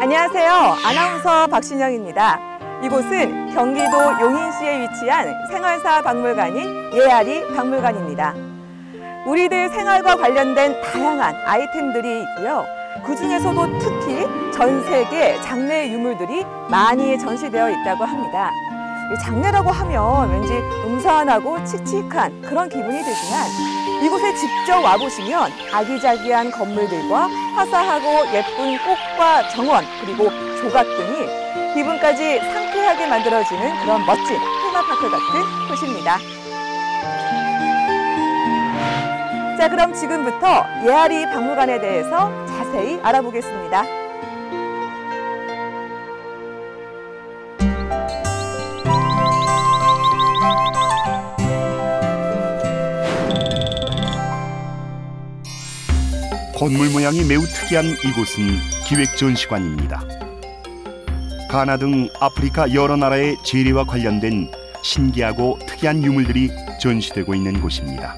안녕하세요. 아나운서 박신영입니다. 이곳은 경기도 용인시에 위치한 생활사 박물관인 예아리 박물관입니다. 우리들 생활과 관련된 다양한 아이템들이 있고요. 그중에서도 특히 전 세계 장례 유물들이 많이 전시되어 있다고 합니다. 장례라고 하면 왠지 음산하고 칙칙한 그런 기분이 들지만 이곳에 직접 와보시면 아기자기한 건물들과 화사하고 예쁜 꽃과 정원 그리고 조각 등이 기분까지 상쾌하게 만들어지는 그런 멋진 테마파크 같은 곳입니다. 자, 그럼 지금부터 예아리 박물관에 대해서 자세히 알아보겠습니다. 건물 모양이 매우 특이한 이곳은 기획전시관입니다. 가나 등 아프리카 여러 나라의 재래와 관련된 신기하고 특이한 유물들이 전시되고 있는 곳입니다.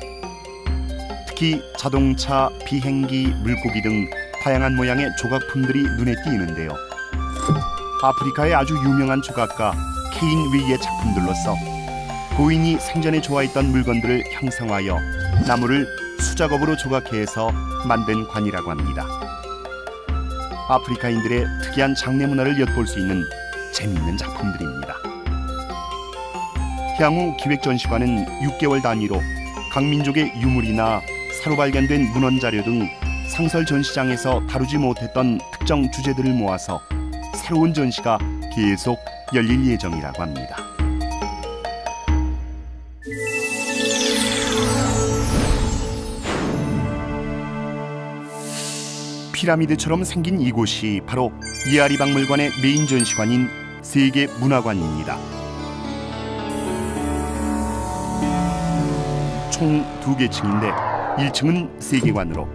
특히 자동차, 비행기, 물고기 등 다양한 모양의 조각품들이 눈에 띄는데요. 아프리카의 아주 유명한 조각가 케인 웨이의 작품들로서 고인이 생전에 좋아했던 물건들을 형상화하여 나무를 수작업으로 조각해서 만든 관이라고 합니다. 아프리카인들의 특이한 장례 문화를 엿볼 수 있는 재미있는 작품들입니다. 향후 기획전시관은 6개월 단위로 각 민족의 유물이나 새로 발견된 문헌 자료 등 상설 전시장에서 다루지 못했던 특정 주제들을 모아서 새로운 전시가 계속 열릴 예정이라고 합니다. 피라미드처럼 생긴 이곳이 바로 예아리 박물관의 메인 전시관인 세계문화관입니다. 총 2개 층인데 1층은 세계관으로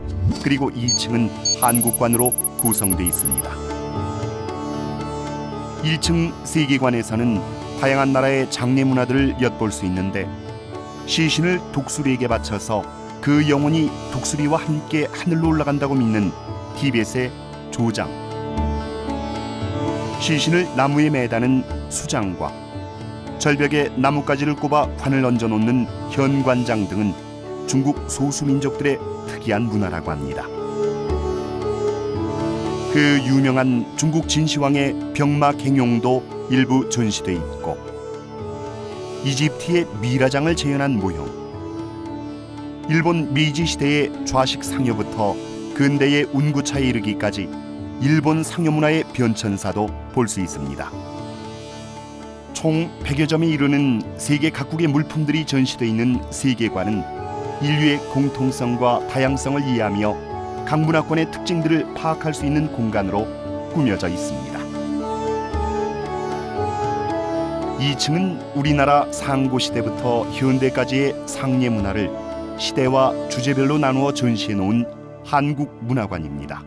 그리고 2층은 한국관으로 구성되어 있습니다. 1층 세계관에서는 다양한 나라의 장례 문화들을 엿볼 수 있는데 시신을 독수리에게 바쳐서 그 영혼이 독수리와 함께 하늘로 올라간다고 믿는 티벳의 조장, 시신을 나무에 매다는 수장과 절벽에 나뭇가지를 꼽아 관을 얹어놓는 현관장 등은 중국 소수민족들의 특이한 문화라고 합니다. 그 유명한 중국 진시황의 병마 갱용도 일부 전시돼 있고 이집트의 미라장을 재현한 모형, 일본 메이지 시대의 좌식 상여부터 근대의 운구차에 이르기까지 일본 상여 문화의 변천사도 볼 수 있습니다. 총 100여 점에 이르는 세계 각국의 물품들이 전시되어 있는 세계관은 인류의 공통성과 다양성을 이해하며 각 문화권의 특징들을 파악할 수 있는 공간으로 꾸며져 있습니다. 2층은 우리나라 상고시대부터 현대까지의 상례 문화를 시대와 주제별로 나누어 전시해 놓은 한국문화관입니다.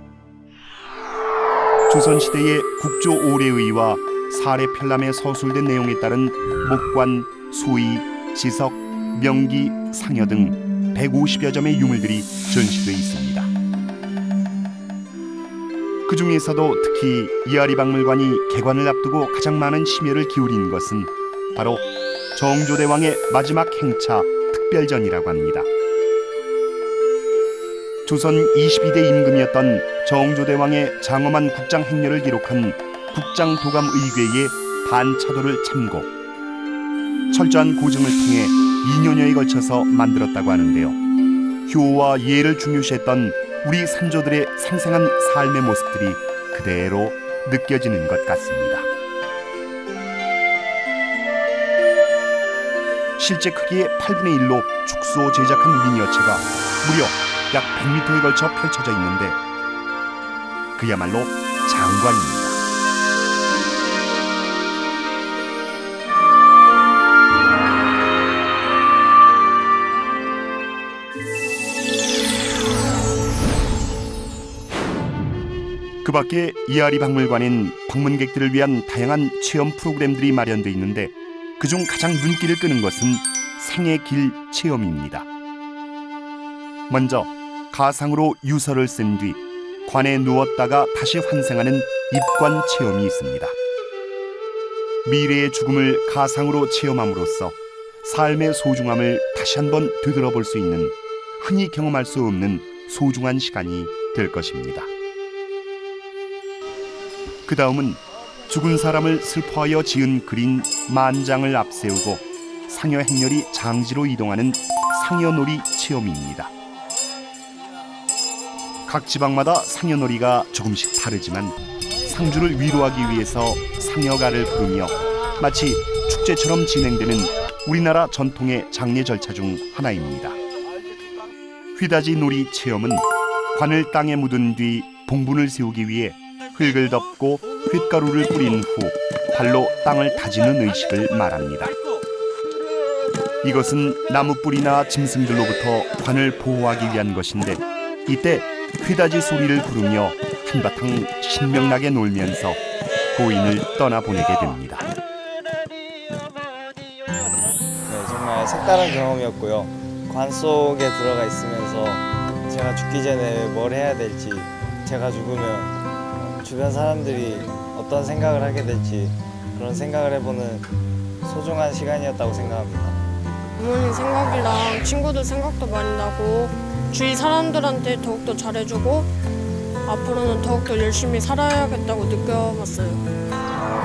조선시대의 국조오례의와 사례편람에 서술된 내용에 따른 목관, 수의, 지석, 명기, 상여 등 150여 점의 유물들이 전시돼 있습니다. 그 중에서도 특히 예아리 박물관이 개관을 앞두고 가장 많은 심혈을 기울인 것은 바로 정조대왕의 마지막 행차 특별전이라고 합니다. 조선 22대 임금이었던 정조대왕의 장엄한 국장 행렬을 기록한 국장도감의궤의 반차도를 참고 철저한 고증을 통해 2년여에 걸쳐서 만들었다고 하는데요. 효와 예를 중요시했던 우리 선조들의 생생한 삶의 모습들이 그대로 느껴지는 것 같습니다. 실제 크기의 8분의 1로 축소 제작한 미니어처가 무려 약 100m에 걸쳐 펼쳐져 있는데 그야말로 장관입니다. 그 밖에 예아리 박물관엔 방문객들을 위한 다양한 체험 프로그램들이 마련되어 있는데 그중 가장 눈길을 끄는 것은 생의 길 체험입니다. 먼저 가상으로 유서를 쓴 뒤 관에 누웠다가 다시 환생하는 입관 체험이 있습니다. 미래의 죽음을 가상으로 체험함으로써 삶의 소중함을 다시 한번 되돌아볼 수 있는 흔히 경험할 수 없는 소중한 시간이 될 것입니다. 그 다음은 죽은 사람을 슬퍼하여 지은 그린 만장을 앞세우고 상여 행렬이 장지로 이동하는 상여놀이 체험입니다. 각 지방마다 상여놀이가 조금씩 다르지만 상주를 위로하기 위해서 상여가를 부르며 마치 축제처럼 진행되는 우리나라 전통의 장례 절차 중 하나입니다. 휘다지 놀이 체험은 관을 땅에 묻은 뒤 봉분을 세우기 위해 흙을 덮고 휘가루를 뿌린 후 발로 땅을 다지는 의식을 말합니다. 이것은 나무뿌리나 짐승들로부터 관을 보호하기 위한 것인데 이때 휘다지 소리를 부르며 한바탕 신명나게 놀면서 고인을 떠나보내게 됩니다. 네, 정말 색다른 경험이었고요. 관 속에 들어가 있으면서 제가 죽기 전에 뭘 해야 될지, 제가 죽으면 주변 사람들이 어떤 생각을 하게 될지 그런 생각을 해보는 소중한 시간이었다고 생각합니다. 부모님 생각이랑 친구들 생각도 많이 나고 주위 사람들한테 더욱더 잘해주고 앞으로는 더욱더 열심히 살아야겠다고 느껴봤어요.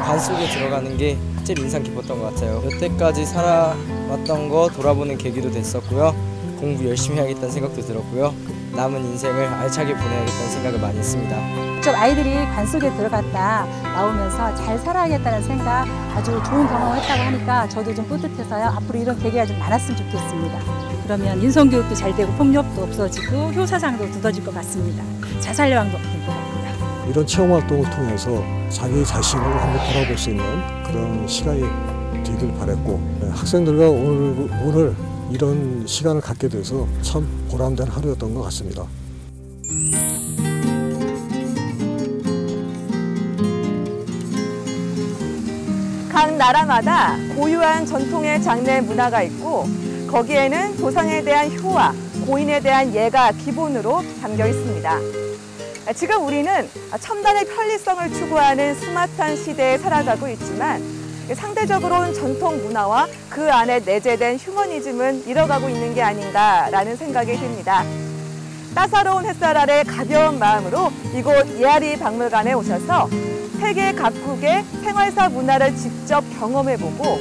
관 속에 들어가는 게 제일 인상 깊었던 것 같아요. 여태까지 살아왔던 거 돌아보는 계기도 됐었고요. 공부 열심히 해야겠다는 생각도 들었고요. 남은 인생을 알차게 보내야겠다는 생각을 많이 했습니다. 직접 아이들이 관 속에 들어갔다 나오면서 잘 살아야겠다는 생각, 아주 좋은 경험을 했다고 하니까 저도 좀 뿌듯해서요. 앞으로 이런 계기가 좀 많았으면 좋겠습니다. 그러면 인성교육도 잘 되고 폭력도 없어지고 효사상도 두더질 것 같습니다. 자살여왕도 될 것 같고요. 이런 체험 활동을 통해서 자기 자신을 한번 돌아볼 수 있는 그런 시간이 되길 바랬고, 학생들과 오늘 이런 시간을 갖게 돼서 참 보람된 하루였던 것 같습니다. 각 나라마다 고유한 전통의 장례 문화가 있고 거기에는 조상에 대한 효와 고인에 대한 예가 기본으로 담겨 있습니다. 지금 우리는 첨단의 편리성을 추구하는 스마트한 시대에 살아가고 있지만 상대적으로는 전통 문화와 그 안에 내재된 휴머니즘은 잃어가고 있는 게 아닌가라는 생각이 듭니다. 따사로운 햇살 아래 가벼운 마음으로 이곳 예아리 박물관에 오셔서 세계 각국의 생활사 문화를 직접 경험해보고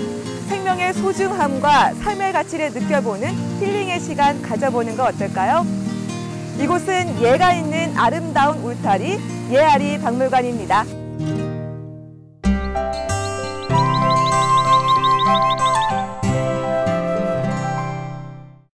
생명의 소중함과 삶의 가치를 느껴보는 힐링의 시간 가져보는 거 어떨까요? 이곳은 예가 있는 아름다운 울타리 예아리 박물관입니다.